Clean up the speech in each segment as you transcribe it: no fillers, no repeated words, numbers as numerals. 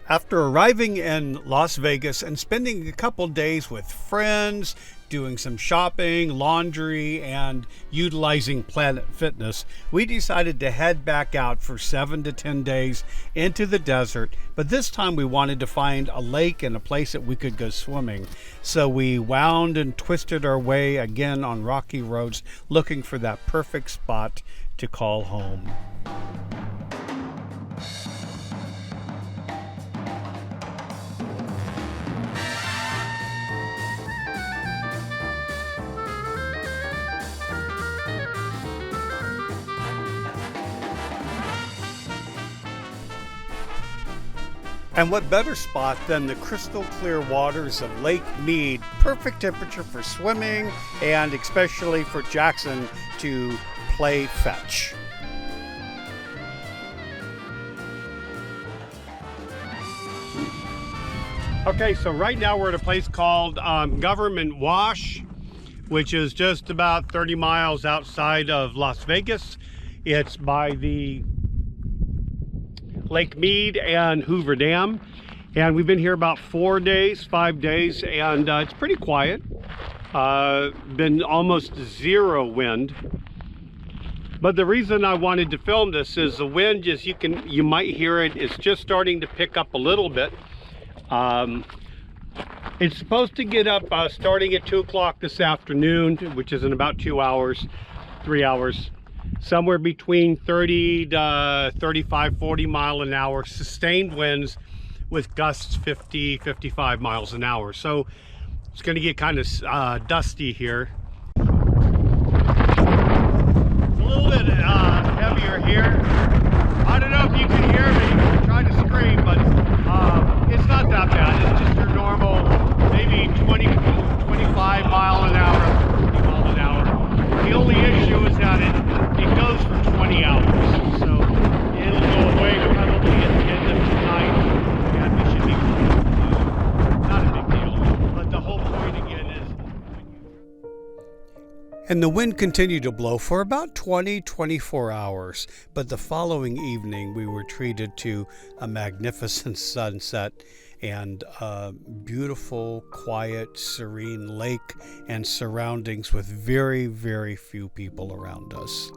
After arriving in Las Vegas and spending a couple days with friends, doing some shopping, laundry, and utilizing Planet Fitness, we decided to head back out for 7 to 10 days into the desert. But this time we wanted to find a lake and a place that we could go swimming. So we wound and twisted our way again on rocky roads, looking for that perfect spot to call home. And what better spot than the crystal clear waters of Lake Mead, perfect temperature for swimming and especially for Jackson to play fetch. Okay, so right now we're at a place called Government Wash, which is just about 30 miles outside of Las Vegas. It's by the Lake Mead and Hoover Dam, and we've been here about 5 days, and it's pretty quiet. Been almost zero wind, but the reason I wanted to film this is the wind, as you might hear it, is just starting to pick up a little bit. It's supposed to get up starting at 2 o'clock this afternoon, which is in about 3 hours. Somewhere between 30 to 35, 40 mile an hour, sustained winds with gusts 50, 55 miles an hour. So it's going to get kind of dusty here. It's a little bit heavier here. I don't know if you can hear me. I'm trying to scream, but it's not that bad. It's just your normal, maybe 20, 25 mile an hour, 40 mile an hour. The only issue is that it goes for 20 hours, so it'll go away probably at the end of tonight, and we should be not a big deal, but the whole point again is. And the wind continued to blow for about 24 hours, but the following evening we were treated to a magnificent sunset and a beautiful, quiet, serene lake and surroundings with very, very few people around us.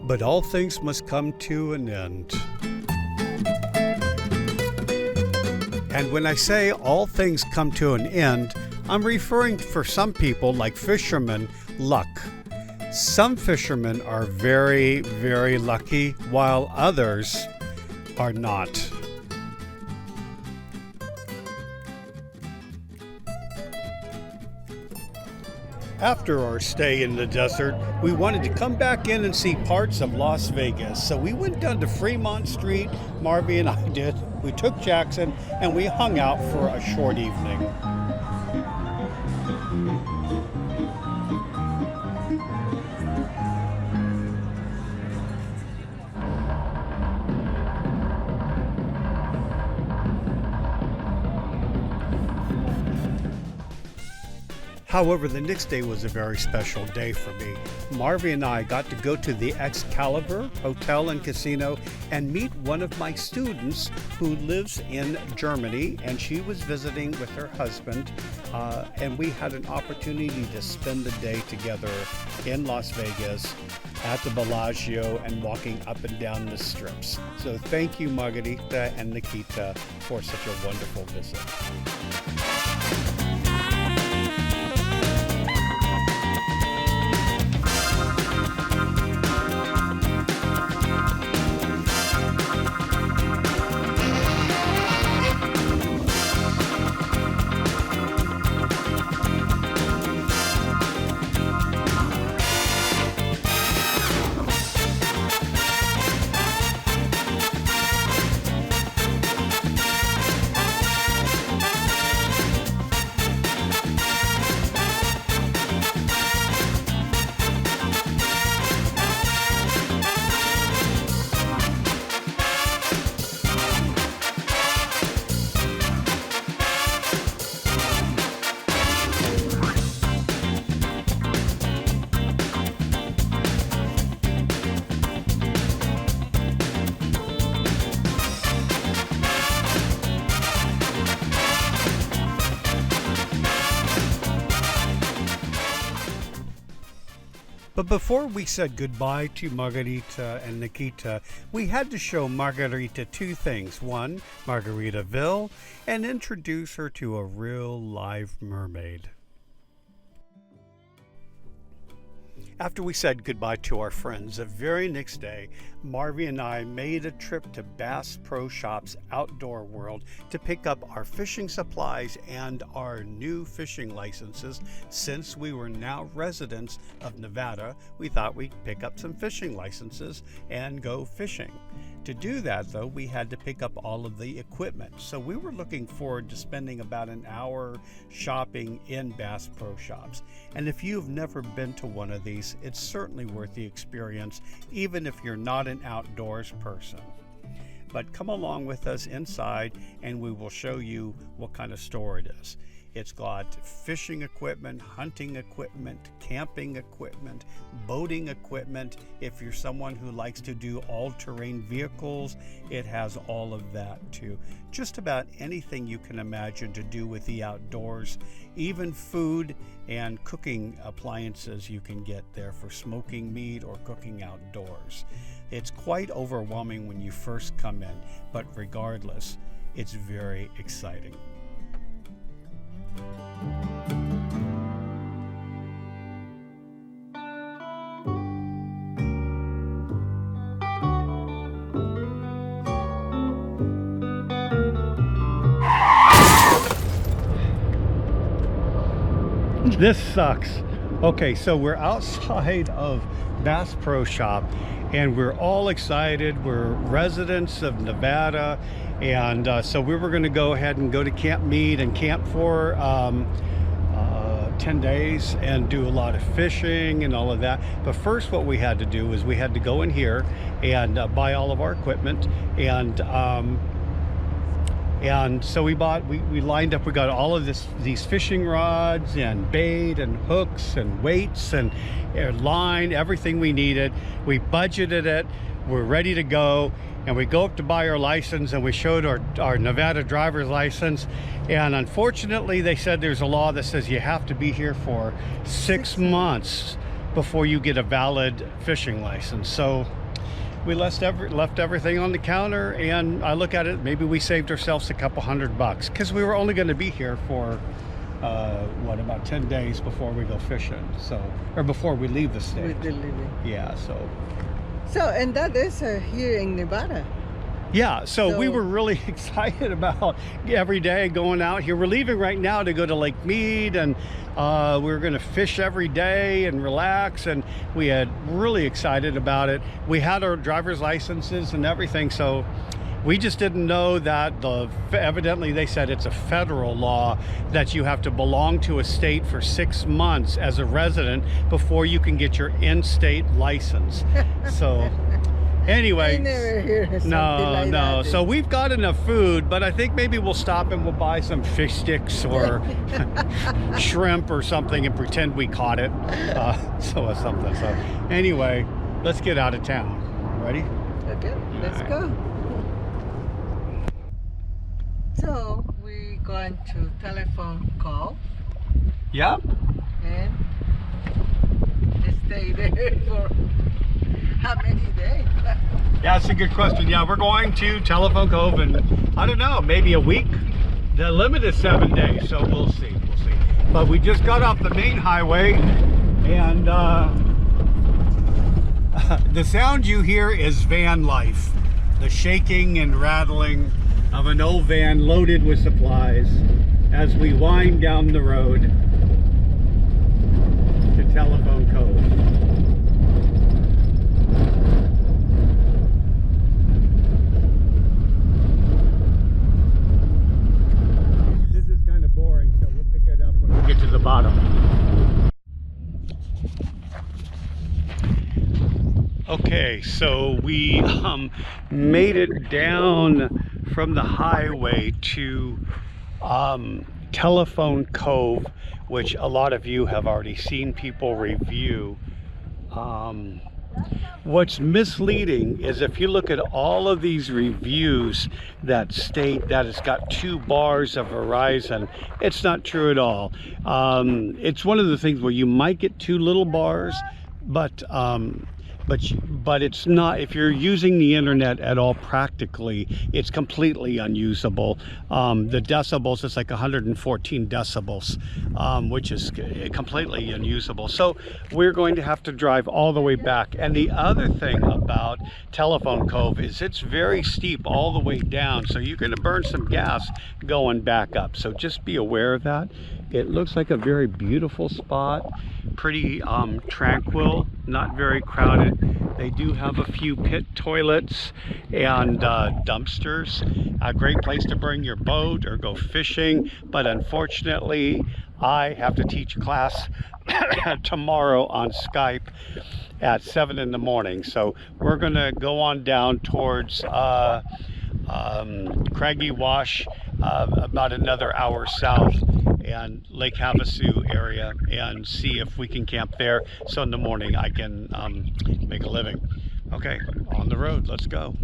But all things must come to an end. And when I say all things come to an end, I'm referring for some people, like fishermen, luck. Some fishermen are very, very lucky, while others are not. After our stay in the desert, we wanted to come back in and see parts of Las Vegas. So we went down to Fremont Street, Marby and I did. We took Jackson and we hung out for a short evening. However, the next day was a very special day for me. Marvy and I got to go to the Excalibur Hotel and Casino and meet one of my students who lives in Germany, and she was visiting with her husband, and we had an opportunity to spend the day together in Las Vegas at the Bellagio and walking up and down the strips. So thank you, Margarita and Nikita, for such a wonderful visit. But before we said goodbye to Margarita and Nikita, we had to show Margarita two things. One, Margaritaville, and introduce her to a real live mermaid. After we said goodbye to our friends, the very next day, Marvy and I made a trip to Bass Pro Shops Outdoor World to pick up our fishing supplies and our new fishing licenses. Since we were now residents of Nevada, we thought we'd pick up some fishing licenses and go fishing. To do that, though, we had to pick up all of the equipment. So we were looking forward to spending about an hour shopping in Bass Pro Shops. And if you've never been to one of these, it's certainly worth the experience, even if you're not an outdoors person. But come along with us inside and we will show you what kind of store it is. It's got fishing equipment, hunting equipment, camping equipment, boating equipment. If you're someone who likes to do all-terrain vehicles, it has all of that too. Just about anything you can imagine to do with the outdoors, even food and cooking appliances you can get there for smoking meat or cooking outdoors. It's quite overwhelming when you first come in, but regardless, it's very exciting. This sucks. Okay, so we're outside of Bass Pro Shop and we're all excited. We're residents of Nevada, and so we were going to go ahead and go to Camp Mead and camp for 10 days and do a lot of fishing and all of that. But first what we had to do was we had to go in here and buy all of our equipment, and so we lined up, we got all of these fishing rods and bait and hooks and weights and line, everything we needed. We budgeted it, we're ready to go, and we go up to buy our license and we showed our Nevada driver's license, and unfortunately they said there's a law that says you have to be here for 6 months before you get a valid fishing license. So we left everything on the counter, and I look at it, maybe we saved ourselves a couple $100 because we were only going to be here for about 10 days before we go fishing, so, or before we leave the state. Yeah, so and that is here in Nevada. Yeah, so we were really excited about every day going out here. We're leaving right now to go to Lake Mead, and we're going to fish every day and relax, and we had really excited about it. We had our driver's licenses and everything, so we just didn't know that evidently they said it's a federal law that you have to belong to a state for 6 months as a resident before you can get your in-state license. So anyway, I never heard something like that. So we've got enough food, but I think maybe we'll stop and we'll buy some fish sticks or shrimp or something and pretend we caught it. So anyway, let's get out of town. Ready? Okay, let's go. So we're going to telephone call. Yep. And stay there for how many days? Yeah, that's a good question. Yeah, we're going to Telephone Cove in, I don't know, maybe a week. The limit is 7 days, so we'll see. But we just got off the main highway, and the sound you hear is van life. The shaking and rattling of an old van loaded with supplies as we wind down the road to Telephone Cove. This is kind of boring, so we'll pick it up when we get to the bottom. Okay, so we made it down from the highway to Telephone Cove, which a lot of you have already seen people review. What's misleading is if you look at all of these reviews that state that it's got 2 bars of Verizon, it's not true at all. It's one of the things where you might get 2 little bars, but it's not, if you're using the internet at all practically, it's completely unusable. The decibels, it's like 114 decibels, which is completely unusable. So we're going to have to drive all the way back. And the other thing about Telephone Cove is it's very steep all the way down, so you're going to burn some gas going back up. So just be aware of that. It looks like a very beautiful spot, pretty tranquil, not very crowded. They do have a few pit toilets and dumpsters. A great place to bring your boat or go fishing, but unfortunately I have to teach a class tomorrow on Skype at 7 in the morning. So we're gonna go on down towards Craggy Wash, about another hour south, and Lake Havasu area, and see if we can camp there so in the morning I can make a living. Okay, on the road, let's go.